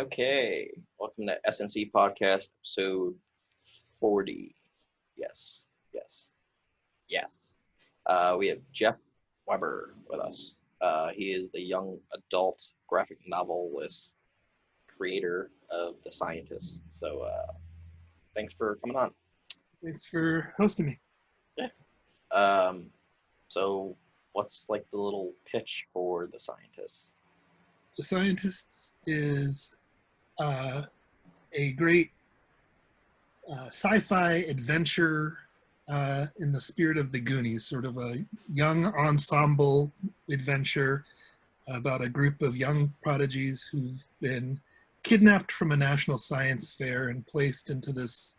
Okay, welcome to SNC Podcast-Episode 40. Yes. We have Geoff Weber with us. He is the young adult graphic novelist creator of The Scientist. So thanks for coming on. Thanks for hosting me. Yeah. So what's like the little pitch for The Scientist? The Scientist is a great sci-fi adventure in the spirit of the Goonies, sort of a young ensemble adventure about a group of young prodigies who've been kidnapped from a national science fair and placed into this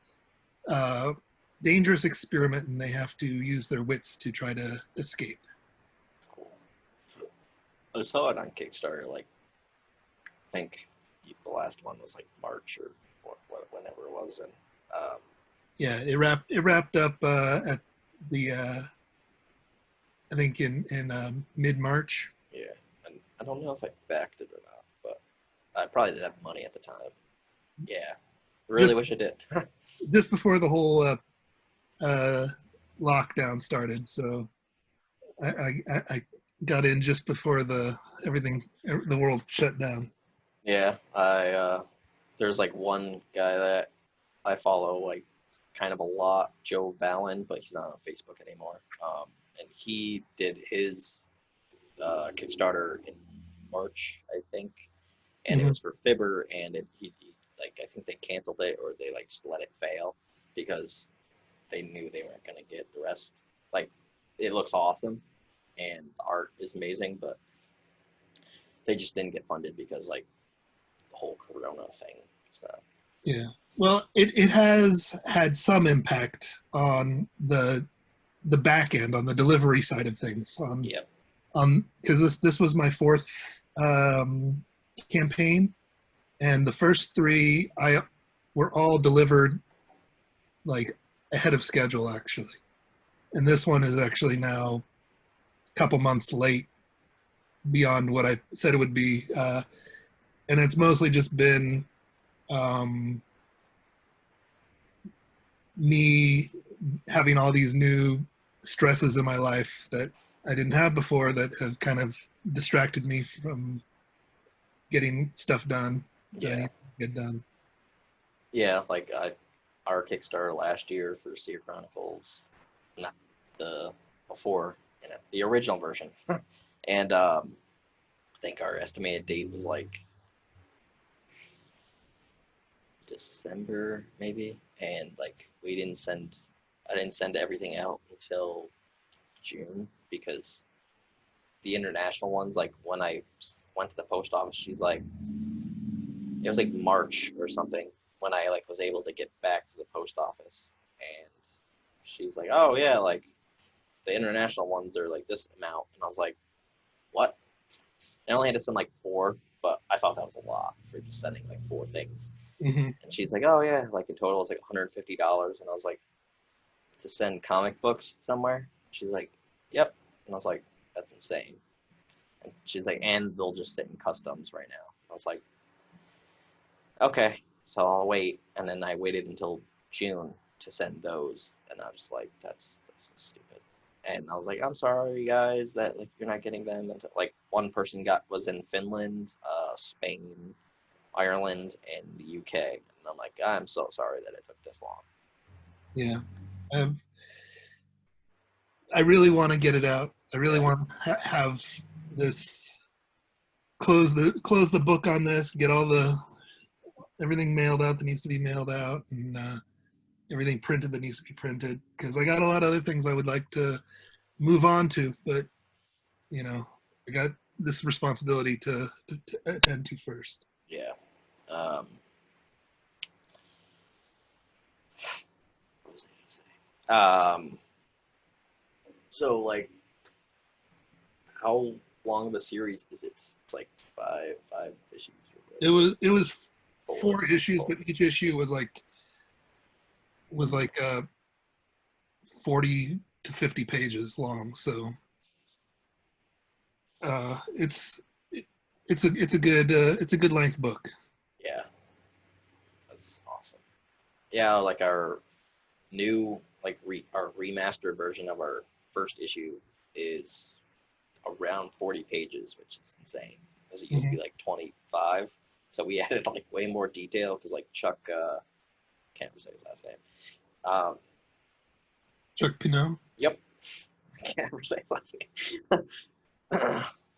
dangerous experiment, and they have to use their wits to try to escape. Cool. I saw it on Kickstarter, I think the last one was March or whenever it was, and yeah, it wrapped up at the I think in mid-March. Yeah, and I don't know if I backed it or not, but I probably didn't have money at the time. Yeah, really wish I did. Just before the whole lockdown started, so I got in just before the world shut down. Yeah, there's one guy that I follow kind of a lot, Joe Vallon, but he's not on Facebook anymore. And he did his Kickstarter in March, I think, and it was for Fibber, and he I think they canceled it, or they just let it fail because they knew they weren't going to get the rest. It looks awesome and the art is amazing, but they just didn't get funded because the whole Corona thing. So yeah, well, it has had some impact on the back end, on the delivery side of things. Because this was my fourth campaign, and the first three were all delivered ahead of schedule, actually, and this one is actually now a couple months late beyond what I said it would be, and it's mostly just been me having all these new stresses in my life that I didn't have before, that have kind of distracted me from getting stuff done that I need to get done. Yeah, our Kickstarter last year for Seer Chronicles, not the before, the original version, and I think our estimated date was December maybe, and I didn't send everything out until June, because the international ones, when I went to the post office, she's it was March or something when I was able to get back to the post office, and she's oh yeah, the international ones are this amount, and I was what? I only had to send 4, but I thought that was a lot for just sending 4 things. Mm-hmm. And she's oh yeah, in total it's $150, and I was to send comic books somewhere? She's yep. And I was that's insane. And she's and they'll just sit in customs right now. I was okay, so I'll wait. And then I waited until June to send those, and I was that's so stupid. And I was I'm sorry guys that you're not getting them until one person was in Finland, Spain, Ireland, and the UK, and I'm I'm so sorry that it took this long. Yeah, I really want to get it out. I really want to have this, close the book on this, get everything mailed out that needs to be mailed out, and everything printed that needs to be printed, because I got a lot of other things I would like to move on to, but I got this responsibility to attend to first. Yeah. What was I gonna say? So how long of a series is it? It's five issues. It was 4 issues, but each issue was 40 to 50 pages long. So it's a good length book. Yeah. Yeah, like our new, like our remastered version of our first issue is around 40 pages, which is insane. Because it used to be like 25. So we added like way more detail because like Chuck, can't say his last name. Chuck Pinot? Yep. Can't ever say his last name.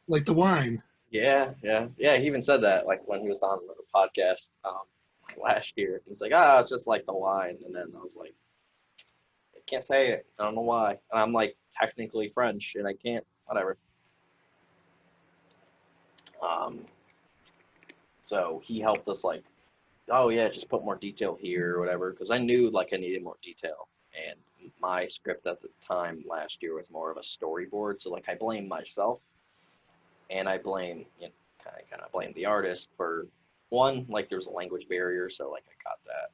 Like the wine. Yeah. He even said that like when he was on the podcast last year. He's like, it's just like the wine. And then I was like, I can't say it. I don't know why. And I'm like technically French, and I can't. Whatever. So he helped us like, oh yeah, just put more detail here or whatever. Because I knew like I needed more detail, and my script at the time last year was more of a storyboard. So like I blame myself, and I blame kind of blame the artist for one, like there was a language barrier, so like I got that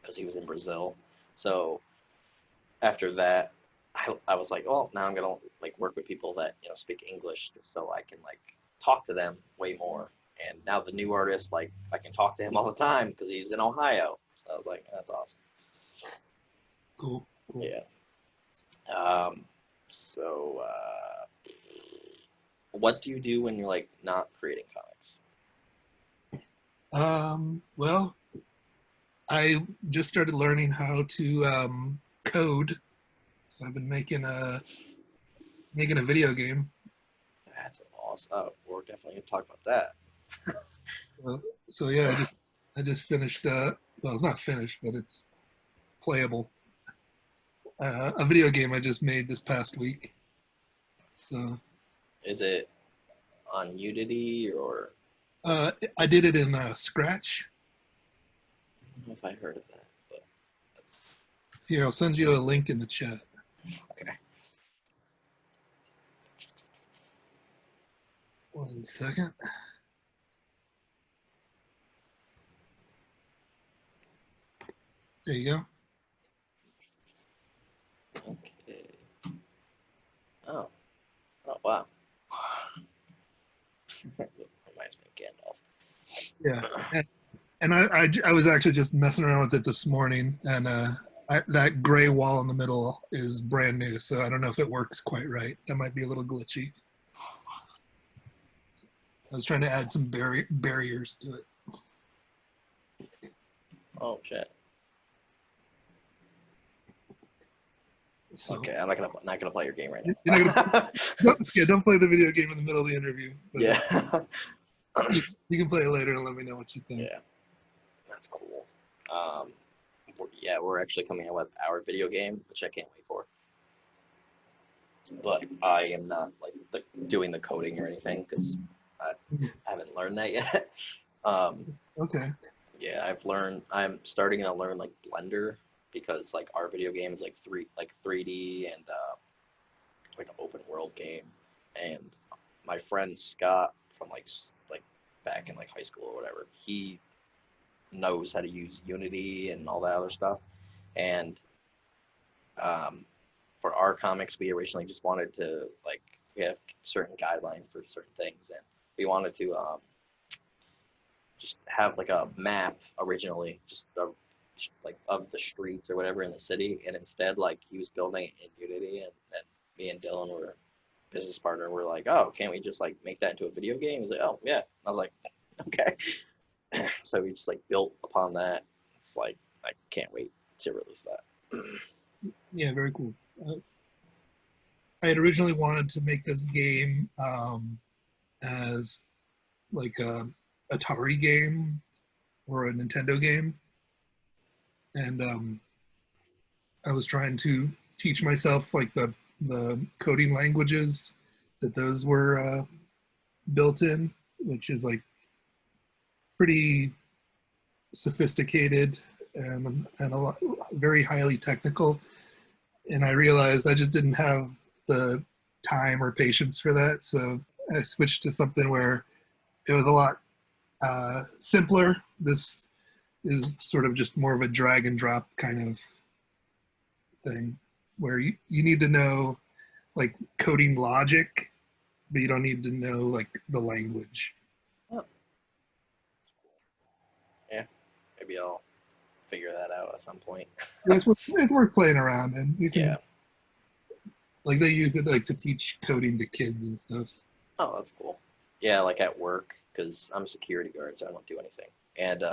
because he was in Brazil. So after that, I was like, well, now I'm gonna like work with people that speak English, so I can like talk to them way more. And now the new artist, like I can talk to him all the time because he's in Ohio. So I was like, that's awesome. Cool. Yeah. So what do you do when you're like not creating comics? Well, I just started learning how to code, so I've been making a video game. That's awesome. Oh, we're definitely gonna talk about that. So yeah, I just finished. Well, it's not finished, but it's playable. A video game I just made this past week. So. Is it on Unity or? I did it in Scratch. I don't know if I heard of that, but that's Here, I'll send you a link in the chat. okay. 1 second. There you go. Okay. Oh wow. Reminds me of Gandalf. Yeah, and I was actually just messing around with it this morning, and that gray wall in the middle is brand new, so I don't know if it works quite right. That might be a little glitchy. I was trying to add some barriers to it. Oh shit. So, okay, I'm not gonna play your game right now. You're not gonna, don't play the video game in the middle of the interview. Yeah. you can play it later and let me know what you think. Yeah, that's cool. We're actually coming out with our video game, which I can't wait for. But I am not like doing the coding or anything because I haven't learned that yet. Okay. Yeah, I'm starting to learn like Blender because like our video game is like 3D and like an open world game. And my friend Scott from like back in like high school or whatever, he knows how to use Unity and all that other stuff. And for our comics, we originally just wanted to like we have certain guidelines for certain things, and we wanted to just have like a map originally, just like of the streets or whatever in the city, and instead like he was building it in Unity, and me and Dylan were business partner. We're like, oh, can't we just like make that into a video game? He's like, oh yeah. I was like, okay. So we just like built upon that. It's like I can't wait to release that. Yeah, very cool. I had originally wanted to make this game as like a Atari game or a Nintendo game, and I was trying to teach myself like the coding languages that those were built in, which is like pretty sophisticated and a lot, very highly technical. And I realized I just didn't have the time or patience for that, so I switched to something where it was a lot simpler. This is sort of just more of a drag and drop kind of thing where you need to know like coding logic, but you don't need to know like the language. Oh. Yeah, maybe I'll figure that out at some point. Yeah, it's worth playing around, and you can Yeah. like they use it like to teach coding to kids and stuff. Oh, that's cool. Yeah, like at work, because I'm a security guard, so I don't do anything. And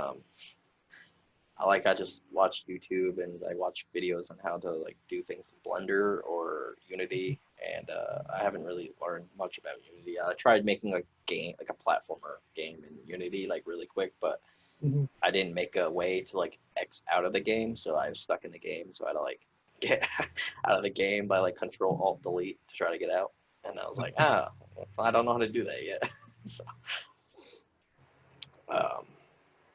I just watch YouTube and I watch videos on how to like do things in Blender or Unity, and I haven't really learned much about Unity. I tried making a game, like a platformer game in Unity, like really quick, but Mm-hmm. I didn't make a way to like X out of the game, so I was stuck in the game. So I had to like get out of the game by like Control Alt Delete to try to get out, and I was like, I don't know how to do that yet. So um,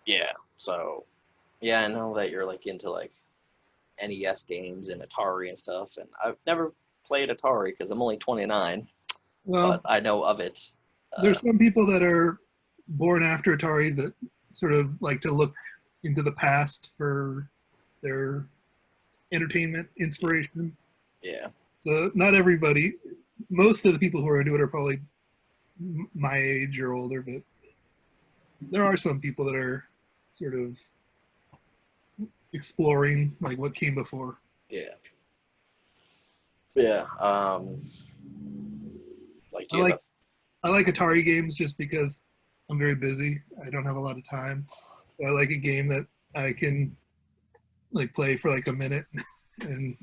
yeah, so yeah, I know that you're like into like NES games and Atari and stuff, and I've never played Atari because I'm only 29, but Well, I know of it. there's some people that are born after Atari that sort of like to look into the past for their entertainment inspiration. Yeah, So not everybody, most of the people who are into it are probably my age or older, but there are some people that are sort of exploring like what came before. yeah, yeah. Like, do I you have like I like Atari games just because I'm very busy. I don't have a lot of time. So I like a game that I can like play for like a minute and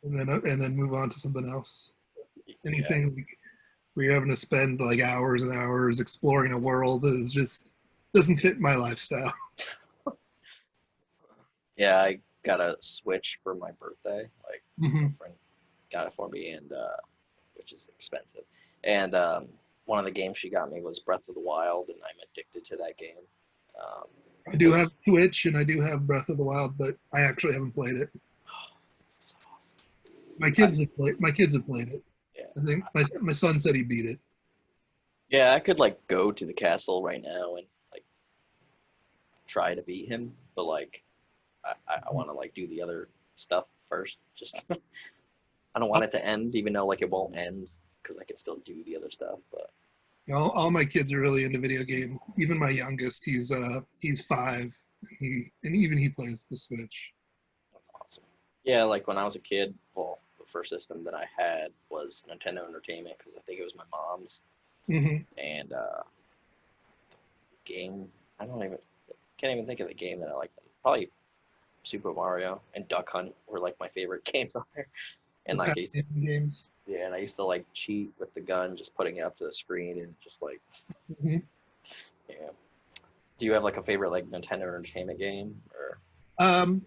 and then move on to something else. Anything like where you're having to spend like hours and hours exploring a world is just doesn't fit my lifestyle. Yeah, I got a Switch for my birthday. Like, Hmm. my friend got it for me, and which is expensive. And one of the games she got me was Breath of the Wild, and I'm addicted to that game. Um, I do have because Switch and I do have Breath of the Wild, but I actually haven't played it. I, My kids have played it. yeah, I think my son said he beat it. yeah, I could like go to the castle right now and like try to beat him, but like I want to like do the other stuff first. Just I don't want it to end, even though like it won't end because I can still do the other stuff. But All my kids are really into video games. Even my youngest, he's 5. And even he plays the Switch. that's awesome. Yeah, like when I was a kid, well, the first system that I had was Nintendo Entertainment because I think it was my mom's, Hmm. and game. I don't even can't even think of the game that I like them. Probably Super Mario and Duck Hunt were like my favorite games on there. The And like I used to, Batman games. yeah, and I used to like cheat with the gun, just putting it up to the screen and just like, Hmm. yeah. Do you have like a favorite like Nintendo Entertainment game or?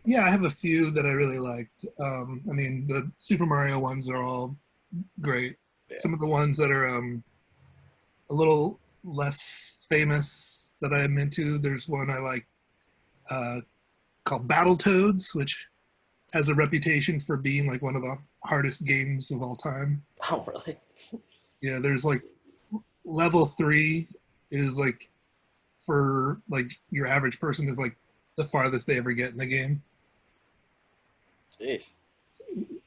Yeah, I have a few that I really liked. I mean, the Super Mario ones are all great. Yeah. Some of the ones that are a little less famous that I'm into, there's one I like uh, called Battletoads, which has a reputation for being like one of the hardest games of all time. Oh, really? Yeah, there's like level 3 is like for like your average person is like the farthest they ever get in the game. Jeez.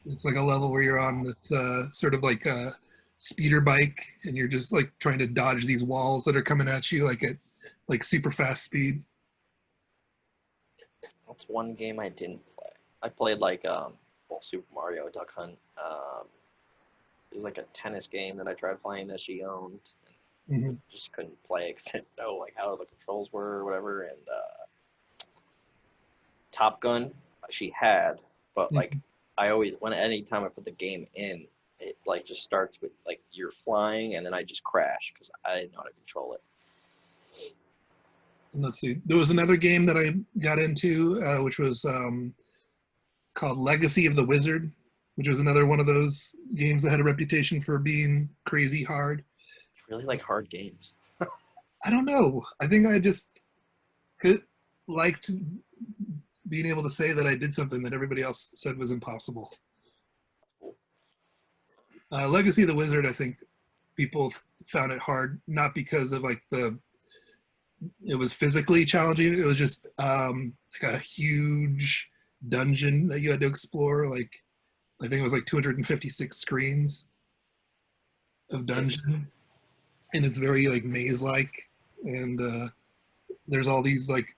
It's like a level where you're on this sort of like a speeder bike and you're just like trying to dodge these walls that are coming at you like at like super fast speed. That's one game I didn't play. I played like well, Super Mario, Duck Hunt. It was like a tennis game that I tried playing that she owned, Hmm. and just couldn't play because I didn't know like how the controls were or whatever. And Top Gun, she had, but like Hmm. I always when anytime I put the game in, it like just starts with like you're flying, and then I just crash because I didn't know how to control it. And let's see, there was another game that I got into, which was called Legacy of the Wizard, which was another one of those games that had a reputation for being crazy hard. I really like hard games. I don't know. I think I just liked being able to say that I did something that everybody else said was impossible. Cool. Legacy of the Wizard, I think people found it hard, not because of like it was physically challenging. It was just like a huge dungeon that you had to explore. Like I think it was like 256 screens of dungeon, and it's very like maze-like, and there's all these like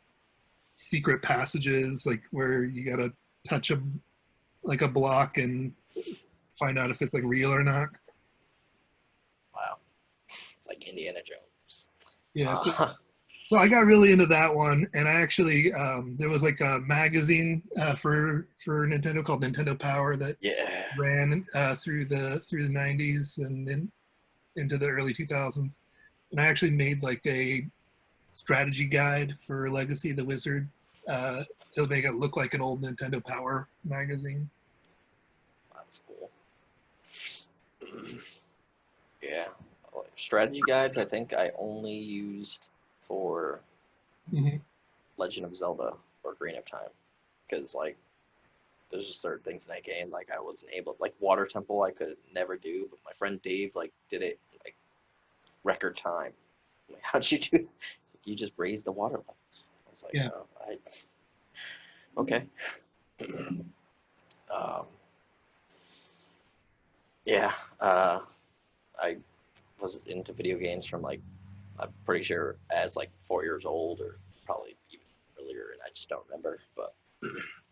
secret passages, like where you gotta touch a block and find out if it's like real or not. Wow. It's like Indiana Jones. Yeah, so I got really into that one, and I actually there was like a magazine for Nintendo called Nintendo Power that yeah. ran through the '90s and then into the early 2000s, and I actually made like a strategy guide for Legacy of the Wizard to make it look like an old Nintendo Power magazine. That's cool. Yeah. Strategy guides, I think I only used for Mm-hmm. Legend of Zelda or Green of Time, because like there's just certain things in that game like I wasn't able, like Water Temple I could never do, but my friend Dave like did it like record time. I'm like, how'd you do it? Like, you just raised the water levels. I was like, Yeah. Okay. Yeah, I was into video games from like, I'm pretty sure as like 4 years old or probably even earlier, and I just don't remember. But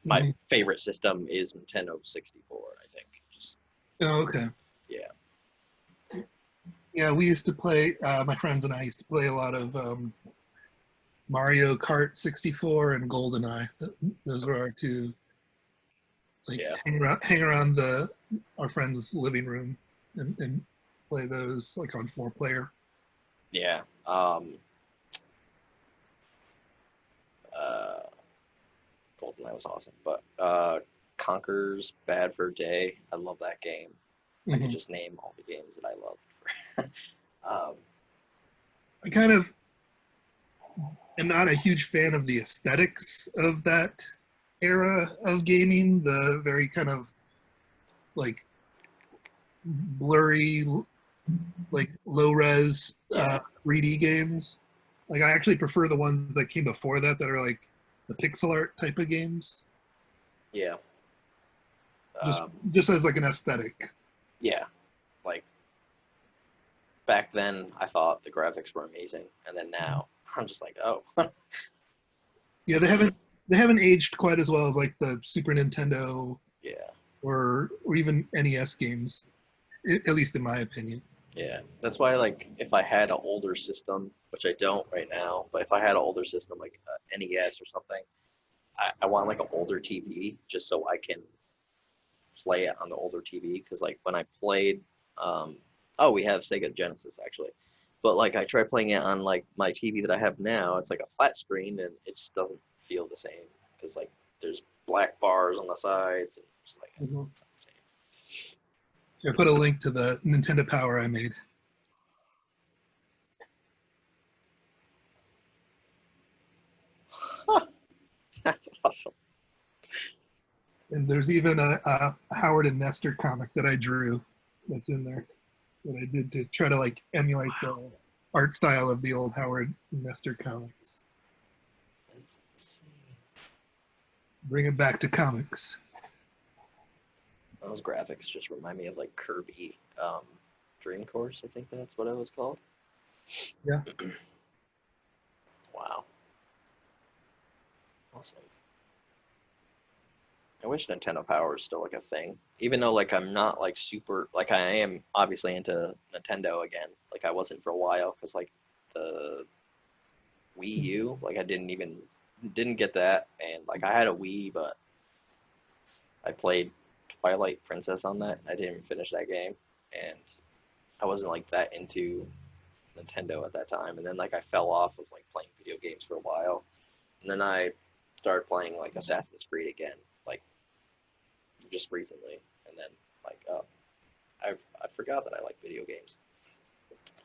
my Mm-hmm. favorite system is Nintendo 64. I think. Just Oh, okay. yeah. Yeah, we used to play. My friends and I used to play a lot of Mario Kart 64 and GoldenEye. Those were our two. Like Yeah. hang around our friend's living room and play those like on 4-player. Yeah. GoldenEye was awesome, but Conker's Bad for a Day. I love that game. I could Mm-hmm. just name all the games that I loved. I kind of am not a huge fan of the aesthetics of that era of gaming. The very kind of like blurry, like low res Yeah. 3D games. Like I actually prefer the ones that came before that are like the pixel art type of games. Yeah. Just just as like an aesthetic. Yeah. Like back then, I thought the graphics were amazing, and then now I'm just like, oh. Yeah, they haven't aged quite as well as like the Super Nintendo Yeah. or even NES games, at least in my opinion. Yeah. That's why, like, if I had an older system, which I don't right now, but if I had an older system like NES or something, I want like an older TV just so I can play it on the older TV. Because like when I played, oh, we have Sega Genesis actually, but like I tried playing it on like my TV that I have now. It's like a flat screen and it just doesn't feel the same because like there's black bars on the sides and just like Mm-hmm. it's not the same. I put a link to the Nintendo Power I made. That's awesome. And there's even a Howard and Nestor comic that I drew that's in there that I did to try to like emulate the art style of the old Howard and Nestor comics. Let's see. Bring it back to comics. Those graphics just remind me of like Kirby Dream Course. I think that's what it was called. Yeah. Wow. Awesome. I wish Nintendo Power is still like a thing, even though like I'm not like super like I am obviously into Nintendo again. Like I wasn't for a while because like the Wii U, like I didn't get that, and like I had a Wii, but I played Twilight Princess on that. I didn't finish that game, and I wasn't like that into Nintendo at that time. And then like I fell off of like playing video games for a while, and then I started playing like Assassin's Creed again, like just recently, and then like I forgot that I like video games.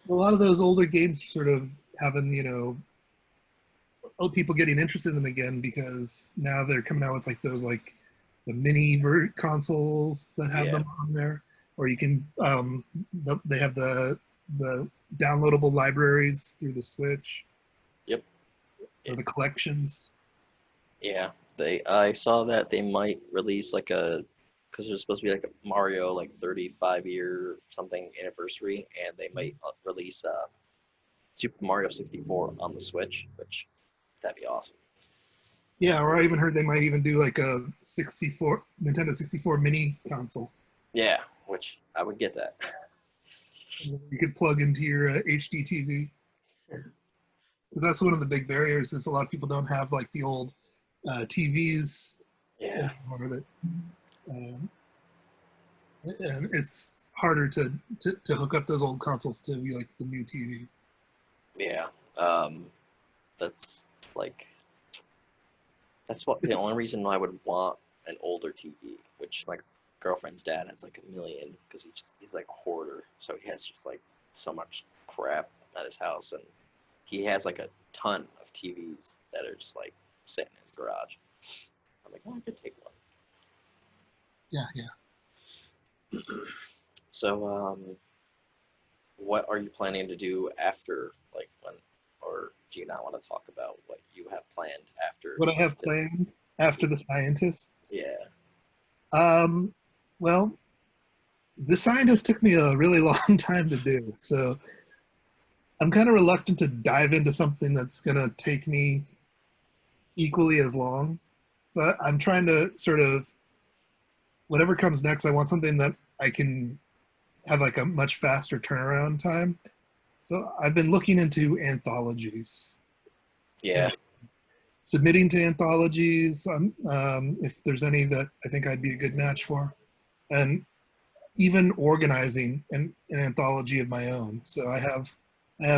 A lot of those older games sort of having, people getting interested in them again because now they're coming out with like those like the mini consoles that have them on there, or you can they have the downloadable libraries through the Switch. Yep. Or the collections. Yeah, I saw that they might release like because there's supposed to be like a Mario like 35-year something anniversary, and they might release Super Mario 64 on the Switch, which that'd be awesome. Yeah, or I even heard they might even do like a Nintendo 64 mini console. Yeah, which I would get that. You could plug into your HD TV. Because that's one of the big barriers is a lot of people don't have like the old TVs Yeah, anymore that, um, and it's harder to hook up those old consoles to be like the new TVs. yeah. That's like that's the only reason I would want an older TV, which my girlfriend's dad has like a million because he's like a hoarder, so he has just like so much crap at his house, and he has like a ton of TVs that are just like sitting in his garage. I'm like, oh, I could take one. Yeah, yeah. So, what are you planning to do after, like, when, or do you not want to talk about what you have planned after What I have this? planned after the scientists. Yeah, Um, well, the scientist took me a really long time to do, so I'm kind of reluctant to dive into something that's gonna take me equally as long. So I'm trying to sort of whatever comes next. I want something that I can have like a much faster turnaround time. So I've been looking into anthologies yeah, and submitting to anthologies. If there's any that I think I'd be a good match for, and even organizing an anthology of my own. So I have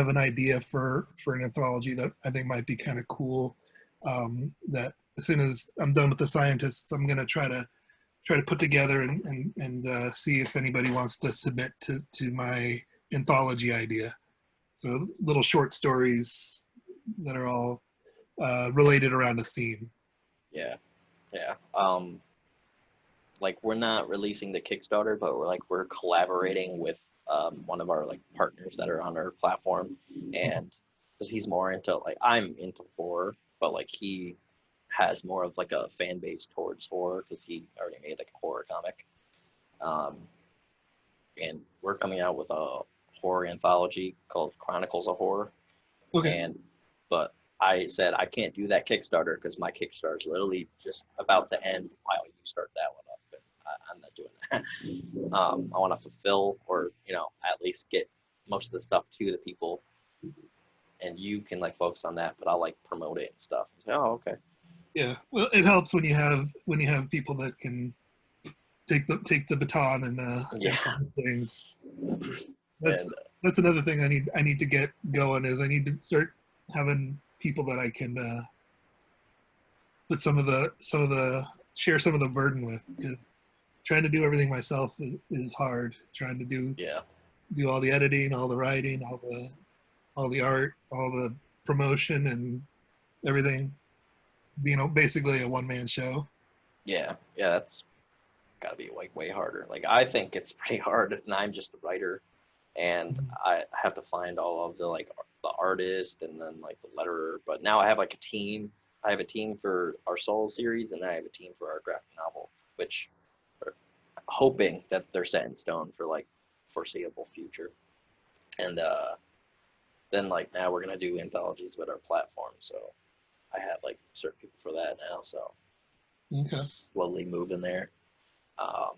an idea for an anthology that I think might be kind of cool. That as soon as I'm done with the scientists, I'm going to try to put together and see if anybody wants to submit to my anthology idea. So little short stories that are all related around a theme. yeah, yeah. Like, we're not releasing the Kickstarter, but we're collaborating with one of our like partners that are on our platform, and because he's more into, like, I'm into horror, but like he has more of like a fan base towards horror because he already made like a horror comic. Um, and we're coming out with a horror anthology called Chronicles of Horror. Okay. And but I said I can't do that Kickstarter because my Kickstarter is literally just about to end while you start that one up, and I'm not doing that. I want to fulfill, or at least get most of the stuff to the people, and you can like focus on that, but I'll like promote it and stuff. Say, oh, okay. Yeah. Well, it helps when you have people that can take the baton and Yeah. things. That's And that's another thing I need to get going is I need to start having people that I can put some of the share some of the burden with because trying to do everything myself is hard. Trying to yeah, do all the editing, all the writing, all the art, all the promotion, and everything. Being basically a one man show. yeah, yeah, that's got to be like way harder. Like, I think it's pretty hard, and I'm just the writer, and I have to find all of the like the artist and then like the letterer. But now I have like a team. I have a team for our Soul series, and I have a team for our graphic novel, which are hoping that they're set in stone for like foreseeable future. And then like now we're gonna do anthologies with our platform. So I have like certain people for that now. So Okay. slowly moving there. Um,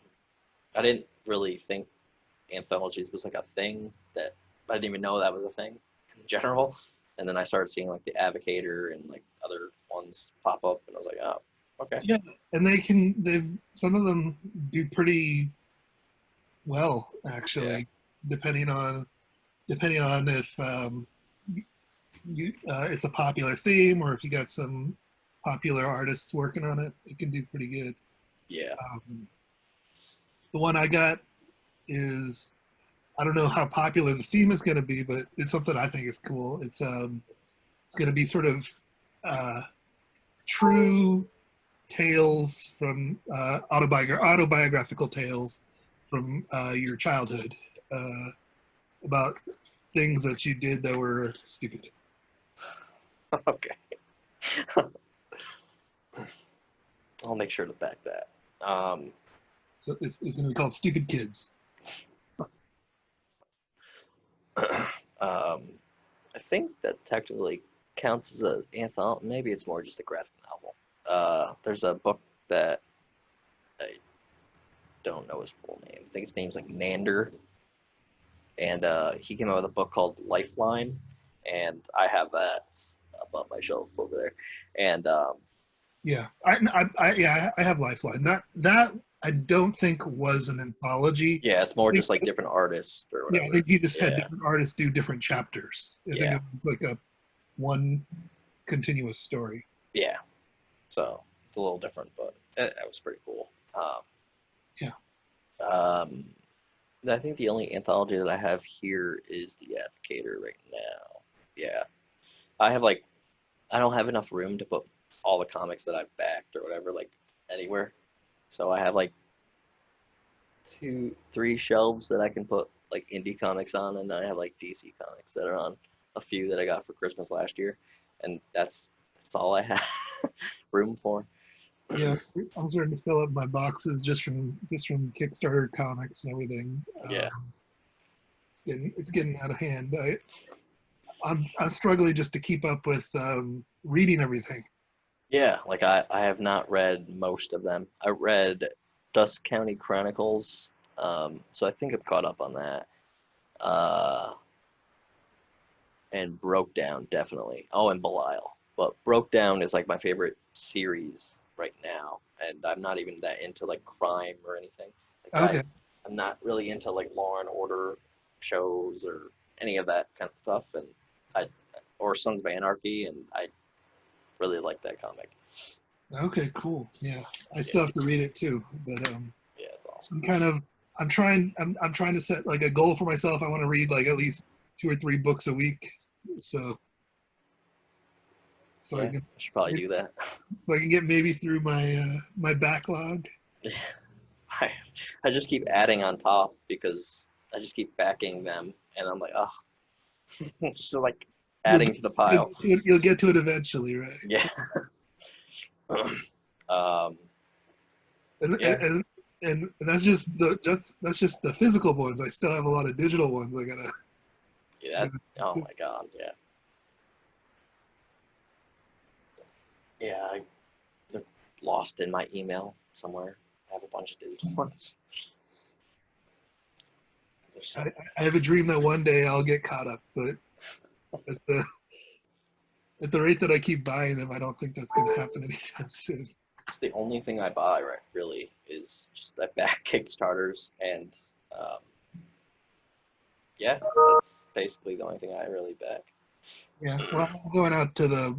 I didn't really think anthologies was like a thing that I didn't even know that was a thing in general. And then I started seeing like the Advocator and like other ones pop up, and I was like, oh, okay. Yeah, and some of them do pretty well Yeah, actually, depending on if you it's a popular theme or if you got some popular artists working on it, it can do pretty good. yeah, The one I got is I don't know how popular the theme is going to be, but it's something I think is cool. It's going to be sort of uh, true tales from autobiographical tales from your childhood about things that you did that were stupid. okay. I'll make sure to back that. So it's going to be called Stupid Kids. I think that technically counts as an anthology. Maybe it's more just a graphic novel. there's a book that I don't know his full name. I think his name's like Nander, and he came out with a book called Lifeline, and I have that above my shelf over there. And Yeah, I have Lifeline. That I don't think was an anthology. yeah, it's more just like different artists or whatever. Yeah, I think he just had Yeah. different artists do different chapters. I think it was like a one continuous story. Yeah, so it's a little different, but that was pretty cool. Yeah. I think the only anthology that I have here is The Advocator right now. Yeah, I have like, I don't have enough room to put all the comics that I've backed or whatever like anywhere, so I have like 2, 3 shelves that I can put like indie comics on, and I have like DC comics that are on a few that I got for Christmas last year, and that's all I have room for. Yeah, I'm starting to fill up my boxes just from Kickstarter comics and everything. Yeah. It's getting out of hand. I'm struggling just to keep up with reading everything. Yeah, like I have not read most of them. I read Dust County Chronicles, so I think I'm caught up on that. And Broke Down, definitely. Oh, and Belial. But Broke Down is like my favorite series right now, and I'm not even that into like crime or anything. Like Okay. I'm not really into like Law and Order shows or any of that kind of stuff, and or Sons of Anarchy, and I really like that comic. Okay, cool. Yeah, I still have to read it too, but yeah, it's awesome. I'm trying to set like a goal for myself. I want to read like at least 2 or 3 books a week, so Yeah, I should probably do that. So I can get maybe through my backlog. Yeah. I just keep adding on top because I just keep backing them, and I'm like, oh, it's just like adding to the pile. You'll get to it eventually, right? Yeah. And that's just the physical ones. I still have a lot of digital ones I gotta. Yeah. Oh my god. Yeah. Yeah. They're lost in my email somewhere. I have a bunch of digital ones. I have a dream that one day I'll get caught up, but at the rate that I keep buying them, I don't think that's going to happen anytime soon. It's the only thing I buy, right? Really, is just I back Kickstarters, and yeah, that's basically the only thing I really back. Yeah, well, I'm going out to the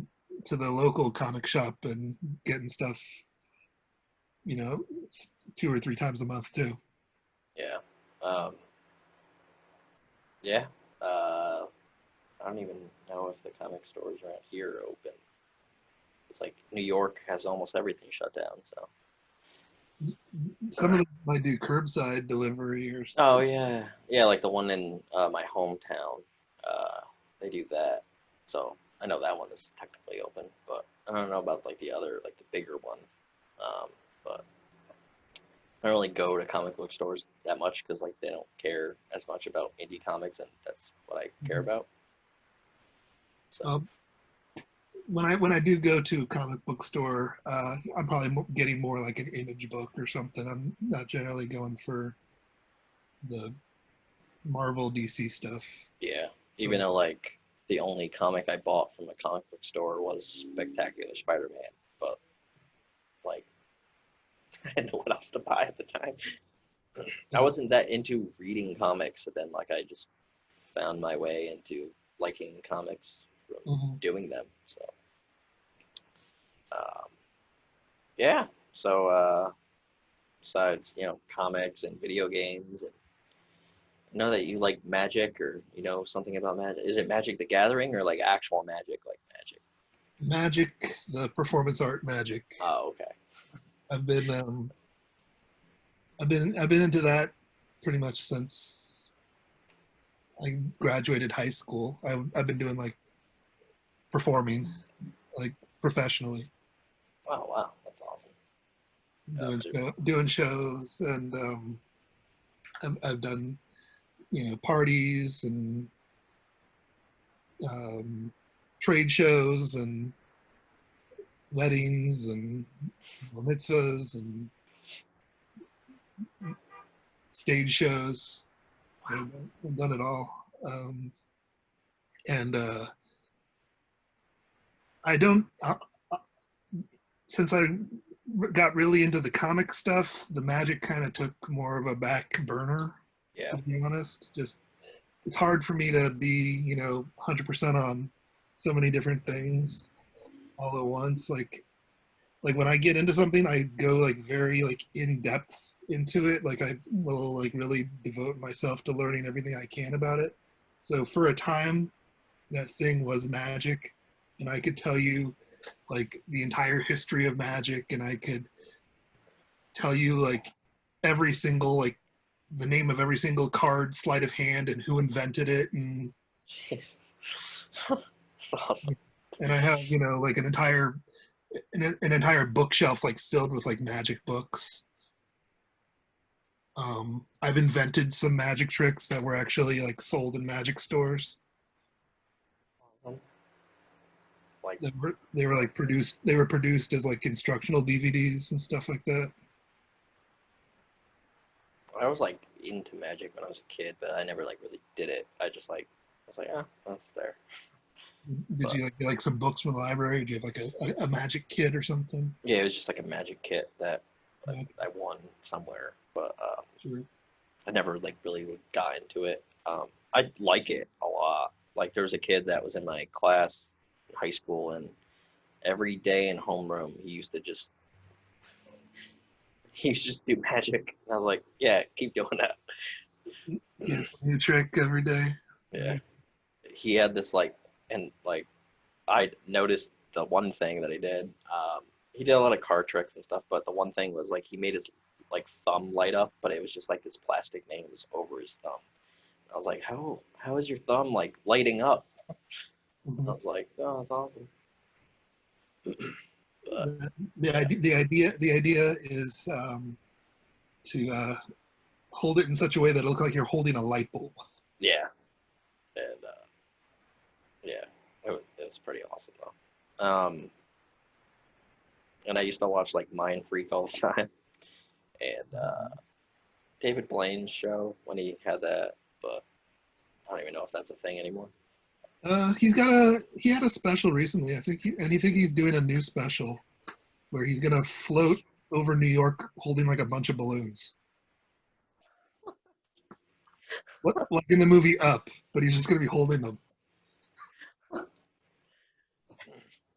local comic shop and getting stuff, 2 or 3 times a month too. Yeah. Yeah. I don't even know if the comic stores around here are open. It's like New York has almost everything shut down. So some of them might do curbside delivery or something. Oh yeah, like the one in my hometown. They do that. So I know that one is technically open, but I don't know about like the other, like the bigger one. But I don't really go to comic book stores that much because like they don't care as much about indie comics, and that's what I care about. So when I do go to a comic book store, I'm probably getting more like an image book or something. I'm not generally going for the Marvel DC stuff. Yeah, even though like the only comic I bought from a comic book store was Spectacular Spider-Man, but like I didn't know what else to buy at the time. I wasn't that into reading comics, and then like I just found my way into liking comics from doing them. So yeah. So besides comics and video games, and I know that you like Magic, or something about Magic. Is it Magic the Gathering or like actual Magic, like Magic? Magic, the performance art Magic. Oh, okay. I've been into that pretty much since I graduated high school. I've been doing like performing, like professionally. Oh wow, that's awesome. Doing shows, and I've done parties and trade shows, and weddings and mitzvahs and stage shows. I've done it all. And I don't, since I got really into the comic stuff, the magic kind of took more of a back burner, Yeah. to be honest. Just, it's hard for me to be, 100% on so many different things all at once. Like when I get into something, I go like very like in depth into it. Like I will like really devote myself to learning everything I can about it. So for a time, that thing was magic, and I could tell you like the entire history of magic, and I could tell you like every single like the name of every single card, sleight of hand, and who invented it, and Jeez. That's awesome. and I have like an entire bookshelf like filled with like magic books. I've invented some magic tricks that were actually like sold in magic stores. Like, They were like produced. They were produced as like instructional DVDs and stuff like that. I was like into magic when I was a kid, but I never like really did it. I was like, ah, that's there. Did But you like get like some books from the library? Did you have like a magic kit or something? yeah, it was just like a magic kit that Uh, I won somewhere, but sure. I never like really got into it. I like it a lot. Like there was a kid that was in my class in high school, and every day in homeroom he used to just do magic. And I was like, yeah, keep doing that. Yeah, new trick every day. Yeah. He had this like I noticed the one thing that he did. He did a lot of card tricks and stuff, but the one thing was like he made his like thumb light up, but it was just like this plastic thing was over his thumb. I was like, how is your thumb like lighting up? Mhm. I was like, oh, that's awesome. But The idea is to hold it in such a way that it looks like you're holding a light bulb. yeah, and yeah, it was pretty awesome though. And I used to watch like Mind Freak all the time, and David Blaine's show when he had that, but I don't even know if that's a thing anymore. He had a special recently. I think he's doing a new special where he's gonna float over New York holding like a bunch of balloons. Like in the movie Up, but he's just gonna be holding them.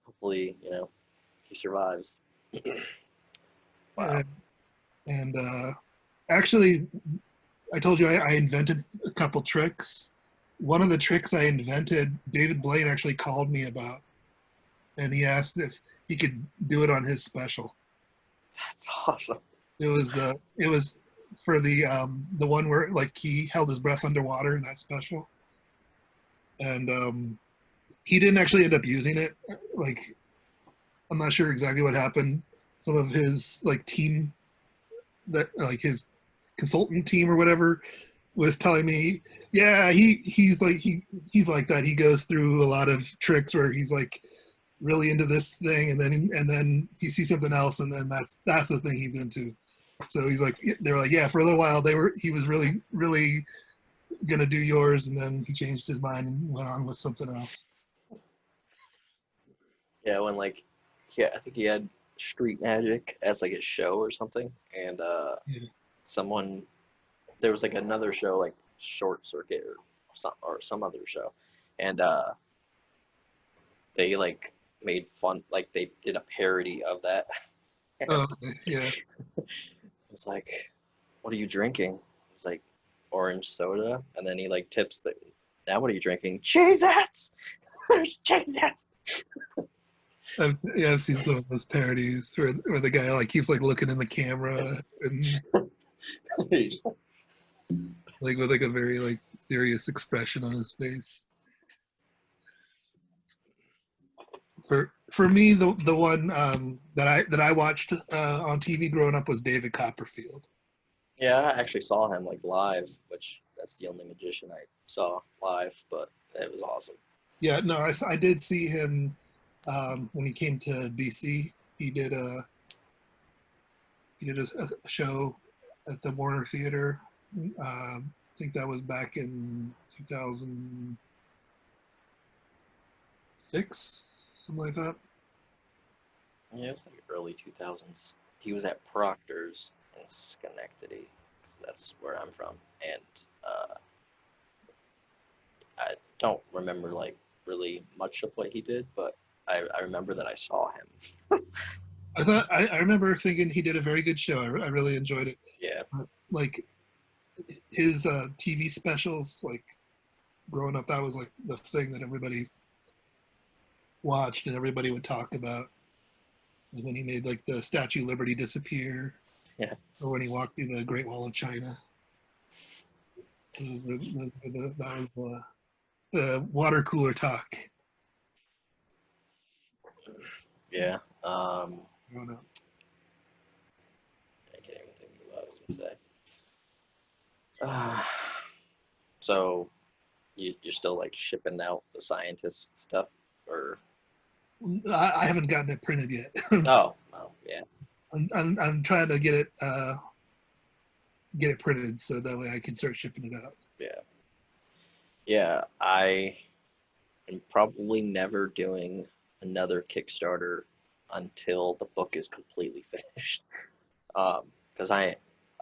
Hopefully, he survives. Wow. And actually, I told you I invented a couple tricks. One of the tricks I invented, David Blaine actually called me about, and he asked if he could do it on his special. That's awesome. It was for the one where like he held his breath underwater in that special, and he didn't actually end up using it. Like I'm not sure exactly what happened. Some of his like team, that like his consultant team or whatever, was telling me, yeah, he's like that. He goes through a lot of tricks where he's like really into this thing, and then he sees something else, and then that's the thing he's into. So he's like, they were like, yeah, for a little while he was really gonna do yours, and then he changed his mind and went on with something else. Yeah, when yeah, I think he had Street Magic as like a show or something, and Yeah. there was like another show like Short Circuit or some other show, and they like made fun, like they did a parody of that. Oh, okay. Yeah. It's like, what are you drinking? It's like orange soda, and then he like tips that. Now what are you drinking? Cheez-Its! There's Cheez-Its! I've seen some of those parodies where the guy like keeps like looking in the camera and He's just like with like a very like serious expression on his face. For me, the one that I watched on TV growing up was David Copperfield. yeah, I actually saw him like live, which that's the only magician I saw live, but it was awesome. Yeah, no, I did see him when he came to DC. He did a show at the Warner Theater. I think that was back in 2006, something like that. Yeah, it was like early 2000s. He was at Proctor's in Schenectady. So that's where I'm from. And I don't remember like really much of what he did, but I remember that I saw him. I remember thinking he did a very good show. I really enjoyed it. Yeah. Like his TV specials, like growing up, that was like the thing that everybody watched and everybody would talk about. Like when he made like the Statue of Liberty disappear, Yeah. or when he walked through the Great Wall of China. That was the water cooler talk. Yeah. Growing up. I can't even think of what I was going to say. So you're still like shipping out the scientist stuff, or? I haven't gotten it printed yet. Oh, yeah. I'm trying to get it printed so that way I can start shipping it out. Yeah. Yeah, I am probably never doing another Kickstarter until the book is completely finished. Because I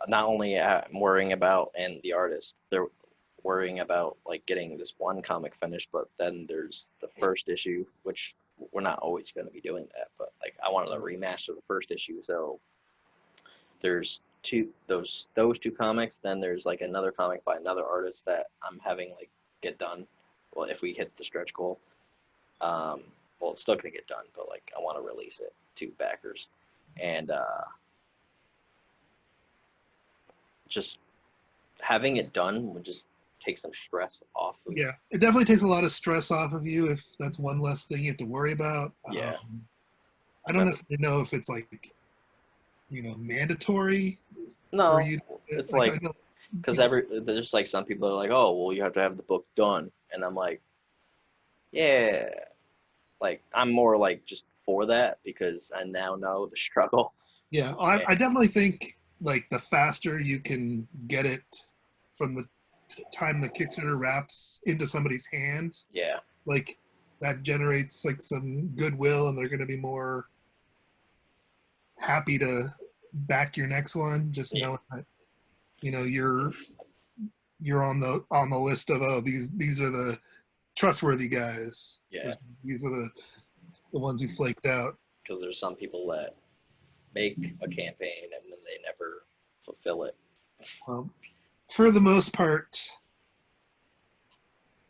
not only am worrying about, and the artist, they're worrying about like getting this one comic finished, but then there's the first issue, which we're not always going to be doing that, but like I wanted to remaster the first issue, so there's those two comics. Then there's like another comic by another artist that I'm having like get done. Well, if we hit the stretch goal, well, it's still gonna get done, but like I want to release it to backers, and just having it done would just take some stress off of. Yeah, it definitely takes a lot of stress off of you if that's one less thing you have to worry about. Yeah. I don't necessarily know if it's like, mandatory. No, for you. it's like because there's like some people are like, oh, well, you have to have the book done, and I'm like, yeah, like I'm more like just for that because I now know the struggle. Yeah, I definitely think like the faster you can get it from the time the Kickstarter wraps into somebody's hands, Yeah. like that generates like some goodwill, and they're going to be more happy to back your next one, just knowing that you're on the list of, oh, these are the trustworthy guys. Yeah. These are the ones who flaked out. Because there's some people that make a campaign and then they never fulfill it. For the most part,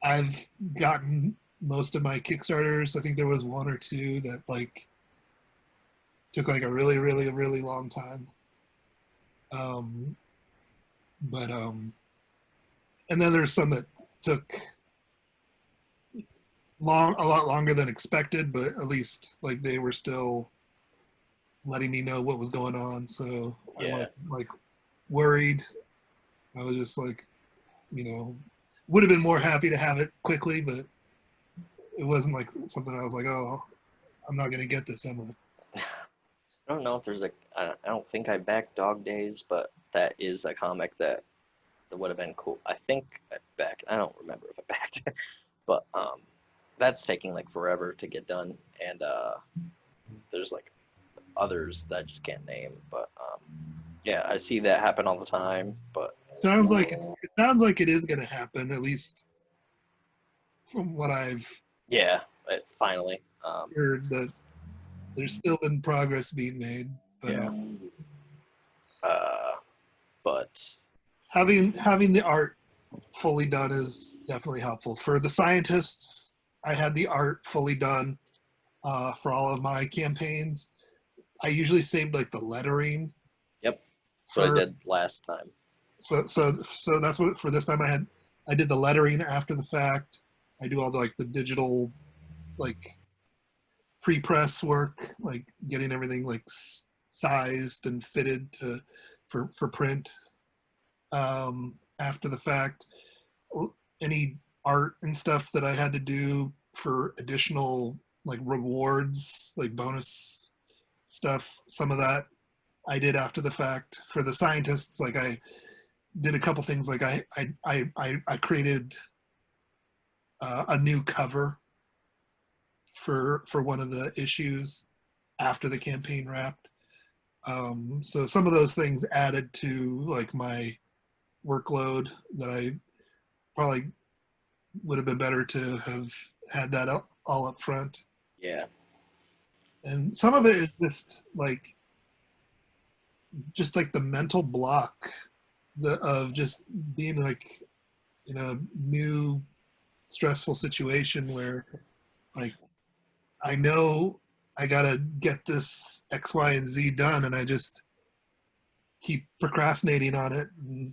I've gotten most of my Kickstarters. I think there was one or two that like took like a really, really, really long time. And then there's some that took a lot longer than expected, but at least like they were still letting me know what was going on. So I wasn't like worried. I was just like, would have been more happy to have it quickly, but it wasn't like something I was like, oh, I'm not going to get this, am I? I don't know if there's I don't think I backed Dog Days, but that is a comic that would have been cool. I think I backed. I don't remember if I backed it, but that's taking like forever to get done, and there's like others that I just can't name, but yeah, I see that happen all the time. But it sounds like it is going to happen, at least from what I've finally heard, that there's still been progress being made. But, but having the art fully done is definitely helpful. For the scientists, I had the art fully done for all of my campaigns. I usually saved like the lettering. Yep. So I did last time. So that's what for this time I did the lettering after the fact. I do all the digital like pre-press work, like getting everything like sized and fitted for print. After the fact, any art and stuff that I had to do for additional like rewards, like bonus stuff. Some of that I did after the fact. For the scientists, like I did a couple things. Like I created a new cover for one of the issues after the campaign wrapped. So some of those things added to like my workload that I probably would have been better to have had that all up front. Yeah. And some of it is just like the mental block of just being like in a new stressful situation where like I know I gotta get this X, Y, and Z done, and I just keep procrastinating on it and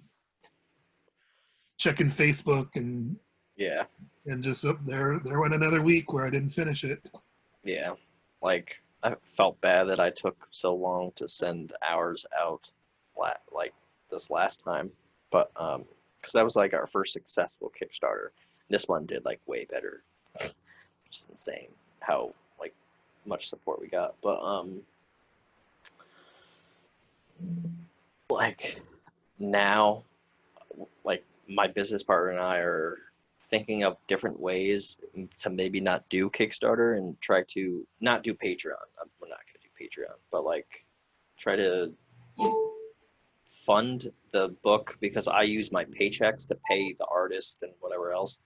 checking Facebook and Yeah. just there went another week where I didn't finish it. Yeah. Like, I felt bad that I took so long to send ours out like this last time, but because that was like our first successful Kickstarter. This one did like way better. Just insane how like much support we got. But like now, like my business partner and I are thinking of different ways to maybe not do Kickstarter and try to not do Patreon. We're not going to do Patreon, but like try to fund the book because I use my paychecks to pay the artist and whatever else.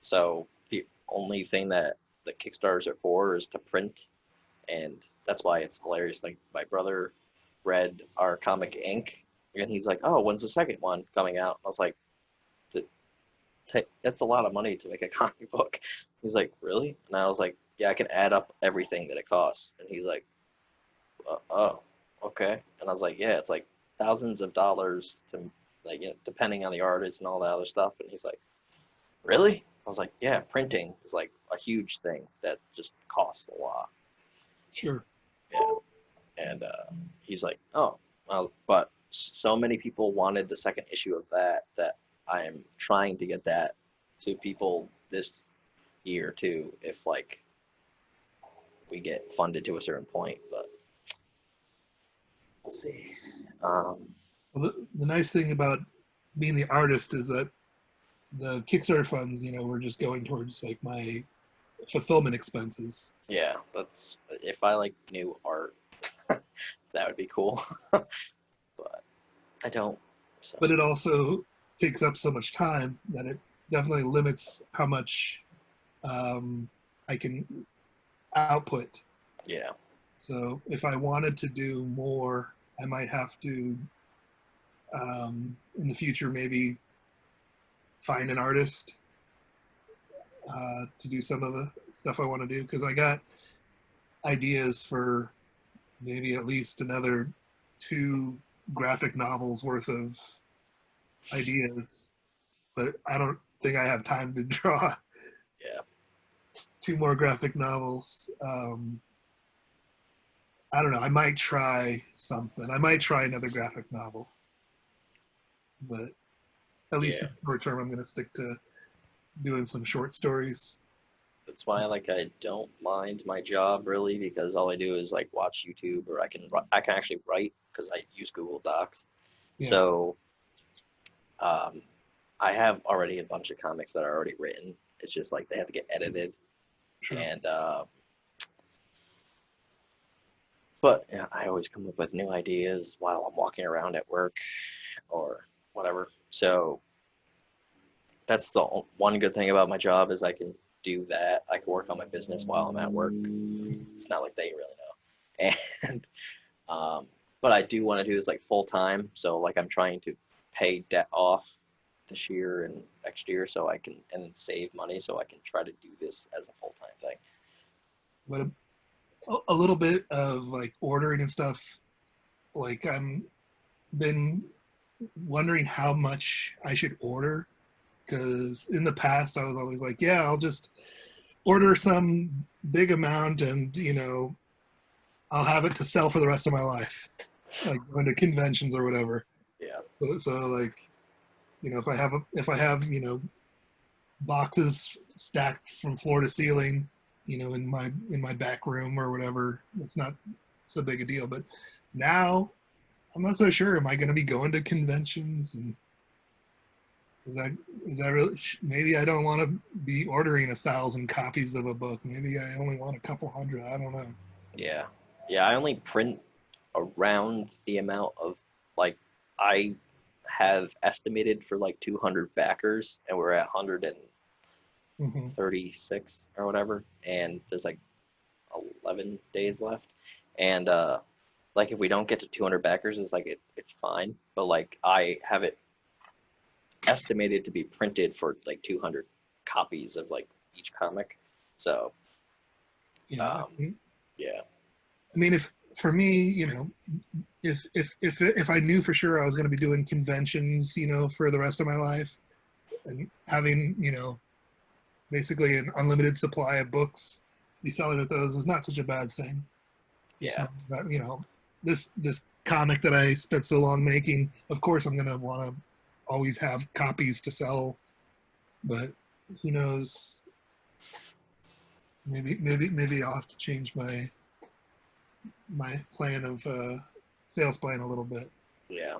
So the only thing that the Kickstarters are for is to print, and that's why it's hilarious. Like my brother read our comic ink, and he's like, "Oh, when's the second one coming out?" I was like, "That's a lot of money to make a comic book." He's like, "Really?" And I was like, "Yeah, I can add up everything that it costs." And he's like, "Oh, okay." And I was like, "Yeah, it's like thousands of dollars to like depending on the artist and all that other stuff." And he's like, "Really?" I was like, "Yeah, printing is like a huge thing that just costs a lot." Sure. Yeah. And he's like, "Oh, well," but so many people wanted the second issue of that I am trying to get that to people this year too, if like we get funded to a certain point, but we'll see. Well, the nice thing about being the artist is that the Kickstarter funds, we're just going towards like my fulfillment expenses. Yeah, that's if I like new art, that would be cool. But I don't. So But it also takes up so much time that it definitely limits how much I can output. yeah, So if I wanted to do more, I might have to, in the future, maybe find an artist to do some of the stuff I want to do, because I got ideas for maybe at least another 2 graphic novels worth of ideas, but I don't think I have time to draw yeah, 2 more graphic novels. I don't know. I might try something. I might try another graphic novel, but at least yeah. in the short term, I'm going to stick to doing some short stories. That's why like I don't mind my job really because all I do is like watch YouTube or I can actually write because I use Google Docs. Yeah, So I have already a bunch of comics that are already written. It's just like they have to get edited sure. and but yeah, I always come up with new ideas while I'm walking around at work or whatever. So that's the one good thing about my job is I can do that. I can work on my business while I'm at work. It's not like they really know. And but I do want to do this like full time. So like I'm trying to pay debt off this year and next year so I can and then save money so I can try to do this as a full time thing. But a little bit of like ordering and stuff. Like I'm been wondering how much I should order, because in the past I was always like, yeah, I'll just order some big amount and I'll have it to sell for the rest of my life, like going to conventions or whatever. Yeah. So like if I have boxes stacked from floor to ceiling, in my back room or whatever. It's not so big a deal. But now I'm not so sure. Am I going to be going to conventions? And is that really? Maybe I don't want to be ordering 1,000 copies of a book. Maybe I only want a couple hundred. I don't know. Yeah. Yeah, I only print around the amount of, like, I have estimated for like 200 backers, and we're at 136 or whatever, and there's like 11 days left. And like if we don't get to 200 backers, it's like it's fine. But like I have it estimated to be printed for like 200 copies of like each comic. So Yeah. yeah. I mean, if for me, if I knew for sure I was going to be doing conventions, for the rest of my life, and having, basically an unlimited supply of books, be selling at those is not such a bad thing. Yeah. That, this comic that I spent so long making, of course I'm going to want to always have copies to sell, but who knows? Maybe I'll have to change my plan of sales plan a little bit. Yeah.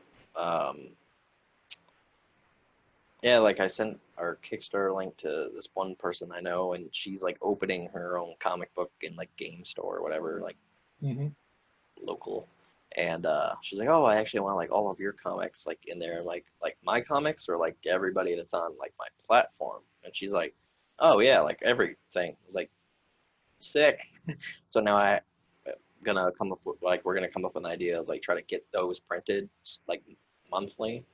Yeah, like I sent our Kickstarter link to this one person I know, and she's like opening her own comic book in like game store or whatever, like local. And she's like, "Oh, I actually want like all of your comics like in there, like my comics or like everybody that's on like my platform." And she's like, "Oh yeah, like everything." I was like, "Sick." So now gonna come up with we're gonna come up with an idea of like try to get those printed like monthly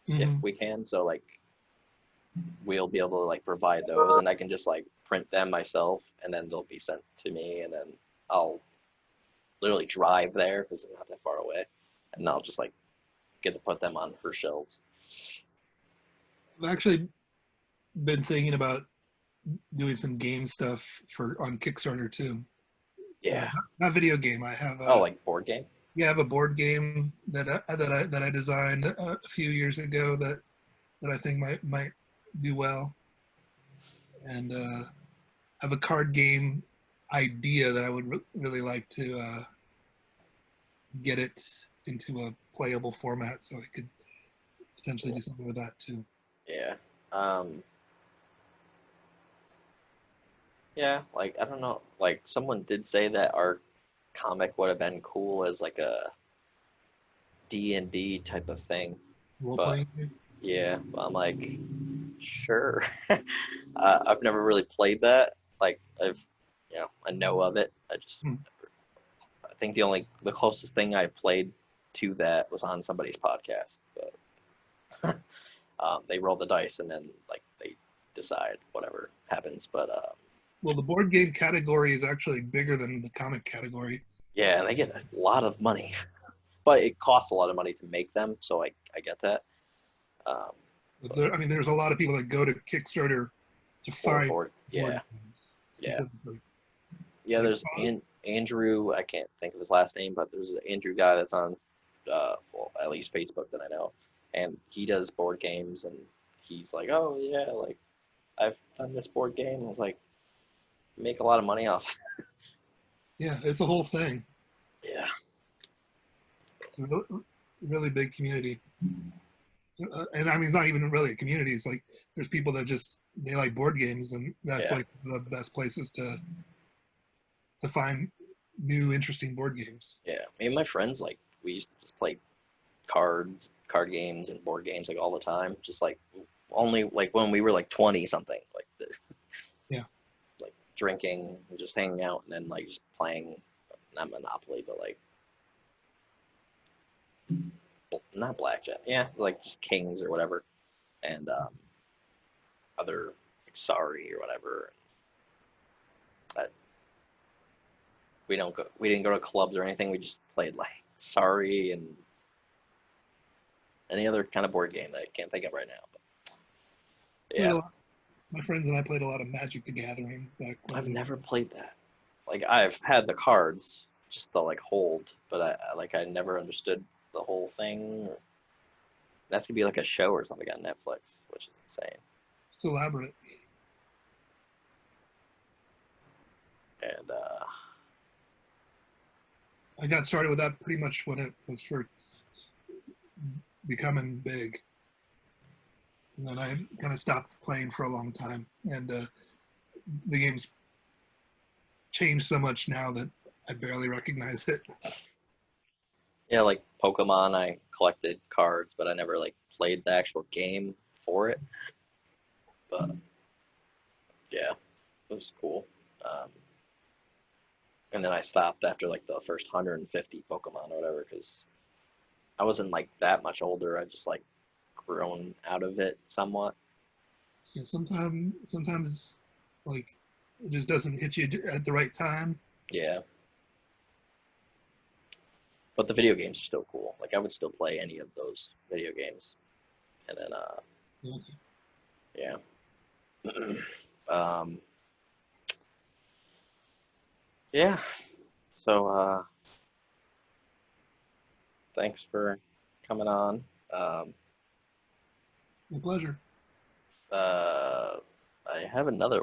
if we can. So like we'll be able to like provide those, and I can just like print them myself, and then they'll be sent to me, and then I'll literally drive there because they're not that far away, and I'll just like get to put them on her shelves. I've actually been thinking about doing some game stuff on Kickstarter too. Yeah. Not video game. I have Like board game. Yeah, I have a board game that I designed a few years ago that I think might do well, and I have a card game idea that I would really like to get it into a playable format, so I could potentially do something with that too. Yeah. Yeah, like I don't know, like someone did say that our comic would have been cool as like a D&D type of thing. Role But playing game? yeah, I'm like, sure. I've never really played that. Like I know of it. I think the closest thing I played to that was on somebody's podcast. But they roll the dice and then like they decide whatever happens. But Well, the board game category is actually bigger than the comic category. yeah, and they get a lot of money, but it costs a lot of money to make them. So I get that. There's a lot of people that go to Kickstarter to find board games specifically. Yeah. There's Andrew. I can't think of his last name, but there's an Andrew guy that's on, at least Facebook that I know, and he does board games, and he's like, "Oh yeah, like I've done this board game." I was like, "Make a lot of money off." Yeah, it's a whole thing. Yeah. It's a really big community. And I mean, it's not even really a community. It's like there's people that they like board games, and that's like the best places to find new interesting board games. Yeah, me and my friends, like we used to just play card games and board games like all the time. Just like only like when we were like 20 something, like like drinking and just hanging out, and then like just playing not Monopoly, but like not blackjack. Yeah, like just kings or whatever, and other like Sorry or whatever. We didn't go to clubs or anything. We just played like Sorry and any other kind of board game that I can't think of right now. But yeah, my friends and I played a lot of Magic the Gathering back when I've never played that. Like I've had the cards, just the like hold, but I never understood the whole thing. That's gonna be like a show or something on Netflix, which is insane. It's elaborate. I got started with that pretty much when it was first becoming big. And then I kind of stopped playing for a long time. And the game's changed so much now that I barely recognize it. Yeah, like Pokemon, I collected cards, but I never like played the actual game for it. But yeah, it was cool. And then I stopped after like the first 150 Pokemon or whatever, because I wasn't like that much older. I just like grown out of it somewhat. Yeah, sometimes like it just doesn't hit you at the right time. Yeah. But the video games are still cool. Like I would still play any of those video games. And then Okay. yeah. Yeah. So thanks for coming on. My pleasure. I have another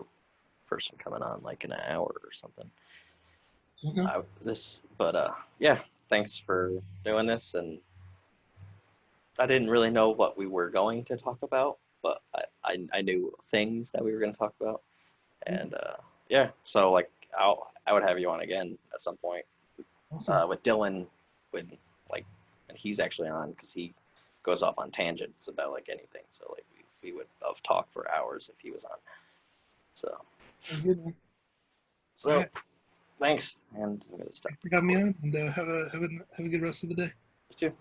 person coming on like in an hour or something. Okay. Yeah, thanks for doing this. And I didn't really know what we were going to talk about, but I knew things that we were going to talk about. And yeah, so like I would have you on again at some point. Awesome. With Dylan, and he's actually on because he goes off on tangents about like anything. So like we would have talked for hours if he was on. So Sounds good, man. so All right. Thanks, and I'm gonna stop. Thanks for having me on, and have a good rest of the day. You too.